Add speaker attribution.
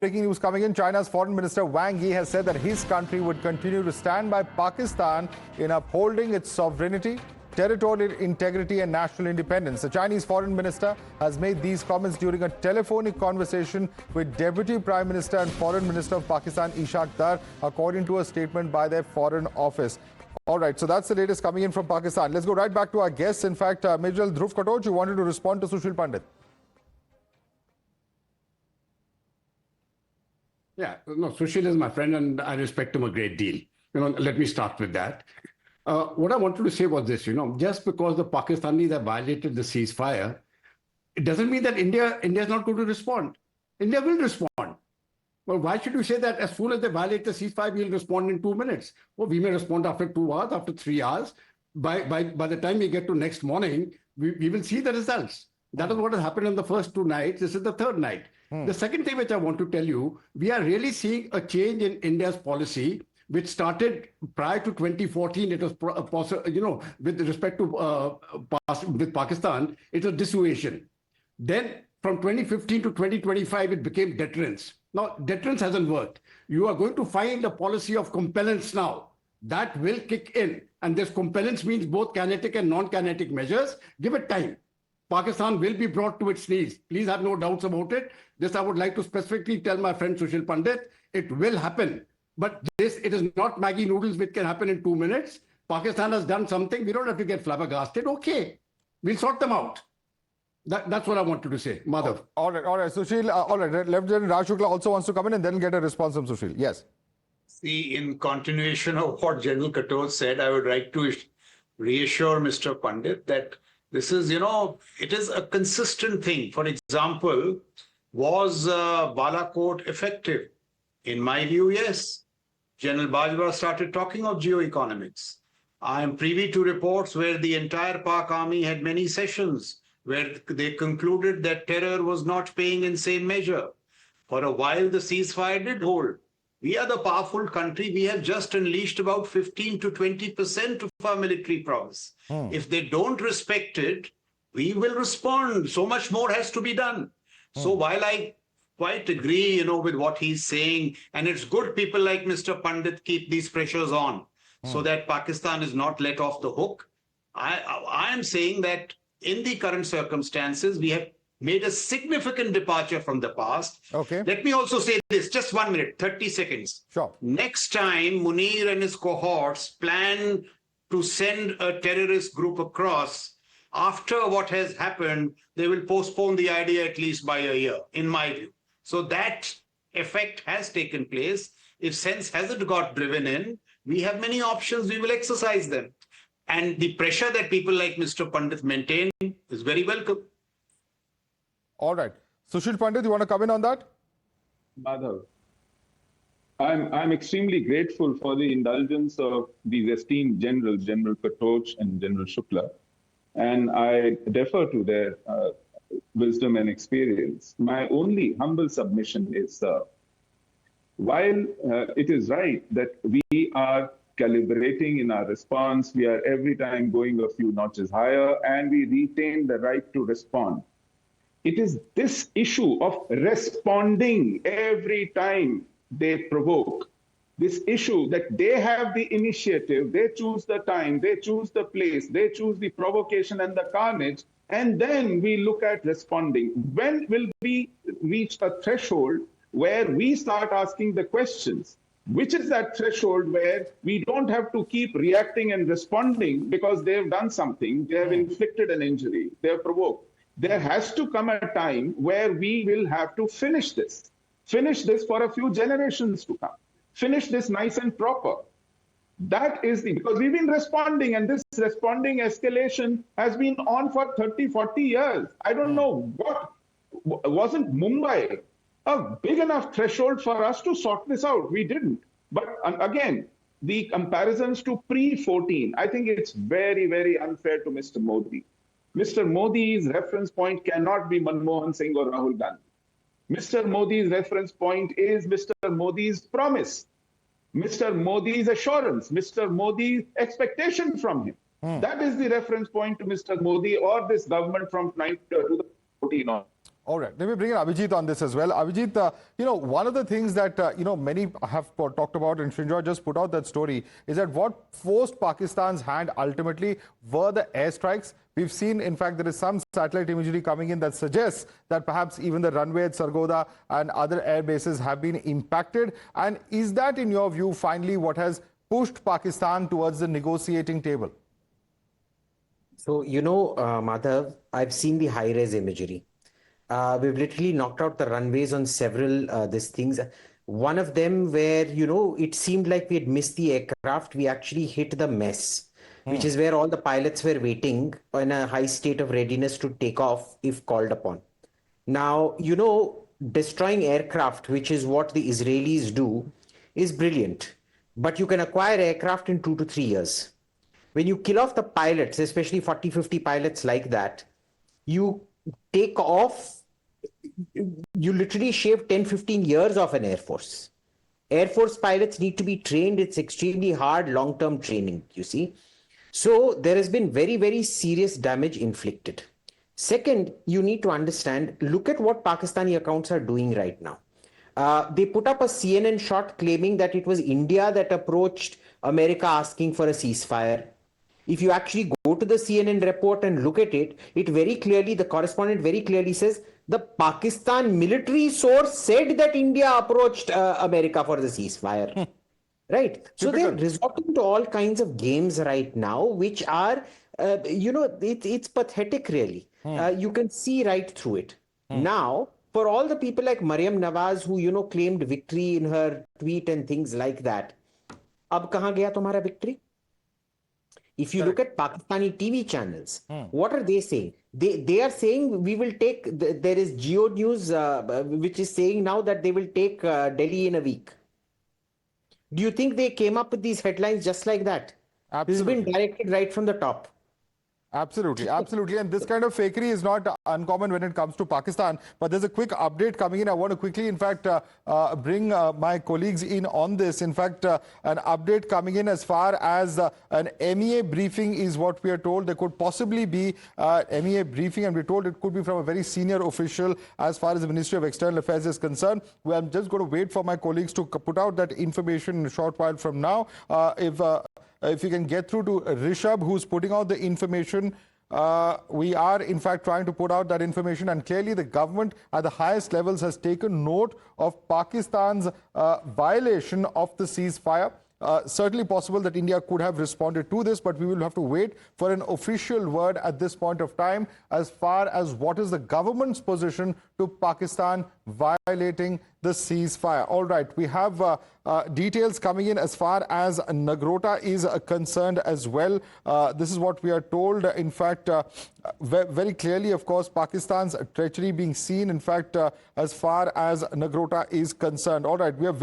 Speaker 1: Breaking news coming in, China's Foreign Minister Wang Yi has said that his country would continue to stand by Pakistan in upholding its sovereignty, territorial integrity and national independence. The Chinese Foreign Minister has made these comments during a telephonic conversation with Deputy Prime Minister and Foreign Minister of Pakistan, Ishaq Dar, according to a statement by their Foreign Office. All right, so that's the latest coming in from Pakistan. Let's go right back to our guests. In fact, Major Dhruv Katoch, you wanted to respond to Sushil Pandit.
Speaker 2: Yeah, no, Sushil is my friend and I respect him a great deal. Let me start with that. What I wanted to say was this, just because the Pakistanis have violated the ceasefire, it doesn't mean that India is not going to respond. India will respond. Well, why should you say that as soon as they violate the ceasefire, we'll respond in 2 minutes? Well, we may respond after 2 hours, after 3 hours. By the time we get to next morning, we will see the results. That is what has happened in the first 2 nights. This is the third night. The second thing which I want to tell you, we are really seeing a change in India's policy, which started prior to 2014. It was possible, with respect to with Pakistan, it was dissuasion. Then from 2015 to 2025, it became deterrence. Now, deterrence hasn't worked. You are going to find a policy of compellence now. That will kick in. And this compellence means both kinetic and non-kinetic measures. Give it time. Pakistan will be brought to its knees. Please have no doubts about it. This I would like to specifically tell my friend Sushil Pandit. It will happen. But it is not Maggie noodles which can happen in 2 minutes. Pakistan has done something. We don't have to get flabbergasted. Okay, we'll sort them out. That's what I wanted to say. Madhav.
Speaker 1: All right. Sushil, all right. Lieutenant Raj Shukla also wants to come in and then get a response from Sushil. Yes.
Speaker 3: See, in continuation of what General Katoch said, I would like to reassure Mr. Pandit that this is, it is a consistent thing. For example, was Balakot effective? In my view, yes. General Bajwa started talking of geoeconomics. I am privy to reports where the entire Pak army had many sessions where they concluded that terror was not paying in same measure. For a while, the ceasefire did hold. We are the powerful country. We have just unleashed about 15 to 20% of our military prowess. If they don't respect it, we will respond. So much more has to be done. So while I quite agree, with what he's saying, and it's good people like Mr. Pandit keep these pressures on so that Pakistan is not let off the hook. I am saying that in the current circumstances, we have made a significant departure from the past.
Speaker 1: Okay.
Speaker 3: Let me also say this, just 1 minute, 30 seconds.
Speaker 1: Sure.
Speaker 3: Next time Munir and his cohorts plan to send a terrorist group across, after what has happened, they will postpone the idea at least by a year, in my view. So that effect has taken place. If sense hasn't got driven in, we have many options, we will exercise them. And the pressure that people like Mr. Pandit maintain is very welcome.
Speaker 1: All right. Sushil Pandit, you want to come in on that?
Speaker 4: Madhav, I'm extremely grateful for the indulgence of these esteemed generals, General Katoch and General Shukla, and I defer to their wisdom and experience. My only humble submission is, while it is right that we are calibrating in our response, we are every time going a few notches higher, and we retain the right to respond. It is this issue of responding every time they provoke, this issue that they have the initiative, they choose the time, they choose the place, they choose the provocation and the carnage, and then we look at responding. When will we reach a threshold where we start asking the questions? Which is that threshold where we don't have to keep reacting and responding because they've done something, they have inflicted an injury, they have provoked. There has to come a time where we will have to finish this for a few generations to come, finish this nice and proper. That is because we've been responding, and this responding escalation has been on for 30, 40 years. I don't know wasn't Mumbai a big enough threshold for us to sort this out? We didn't. But again, the comparisons to pre-14, I think it's very, very unfair to Mr. Modi. Mr. Modi's reference point cannot be Manmohan Singh or Rahul Gandhi. Mr. Modi's reference point is Mr. Modi's promise, Mr. Modi's assurance, Mr. Modi's expectation from him. That is the reference point to Mr. Modi or this government from 2014 on.
Speaker 1: All right, let me bring in Abhijit on this as well. Abhijit, one of the things that, many have talked about, and Srinjoy just put out that story, is that what forced Pakistan's hand ultimately were the airstrikes. We've seen, in fact, there is some satellite imagery coming in that suggests that perhaps even the runway at Sargodha and other air bases have been impacted. And is that, in your view, finally what has pushed Pakistan towards the negotiating table?
Speaker 5: So, Madhav, I've seen the high-res imagery. We've literally knocked out the runways on several these things. One of them where, it seemed like we had missed the aircraft. We actually hit the mess, which is where all the pilots were waiting in a high state of readiness to take off if called upon. Now, destroying aircraft, which is what the Israelis do, is brilliant. But you can acquire aircraft in 2 to 3 years. When you kill off the pilots, especially 40, 50 pilots like that, you take off, you literally shave 10, 15 years off an Air Force. Air Force pilots need to be trained. It's extremely hard, long-term training, you see. So there has been very, very serious damage inflicted. Second, you need to understand, look at what Pakistani accounts are doing right now. They put up a CNN shot claiming that it was India that approached America asking for a ceasefire. If you actually go to the CNN report and look at it, the correspondent very clearly says the Pakistan military source said that India approached America for the ceasefire. Right. So they're resorting to all kinds of games right now, which are, it's pathetic, really. You can see right through it. Now, for all the people like Maryam Nawaz, who, claimed victory in her tweet and things like that, ab kahan gaya tumhara victory? If you look at Pakistani TV channels, what are they saying? They are saying we will take, there is Geo News, which is saying now that they will take Delhi in a week. Do you think they came up with these headlines just like that? Absolutely. This has been directed right from the top.
Speaker 1: Absolutely, absolutely. And this kind of fakery is not uncommon when it comes to Pakistan. But there's a quick update coming in. I want to quickly, in fact, bring my colleagues in on this. In fact, an update coming in as far as an MEA briefing is what we are told. There could possibly be MEA briefing, and we're told it could be from a very senior official as far as the Ministry of External Affairs is concerned. Well, I'm just going to wait for my colleagues to put out that information in a short while from now. If you can get through to Rishabh, who's putting out the information. We are, in fact, trying to put out that information, and clearly the government at the highest levels has taken note of Pakistan's violation of the ceasefire. Certainly possible that India could have responded to this, but we will have to wait for an official word at this point of time as far as what is the government's position to Pakistan violating the ceasefire. All right, we have details coming in as far as Nagrota is concerned as well. This is what we are told. In fact, very clearly, of course, Pakistan's treachery being seen, in fact, as far as Nagrota is concerned. All right, we have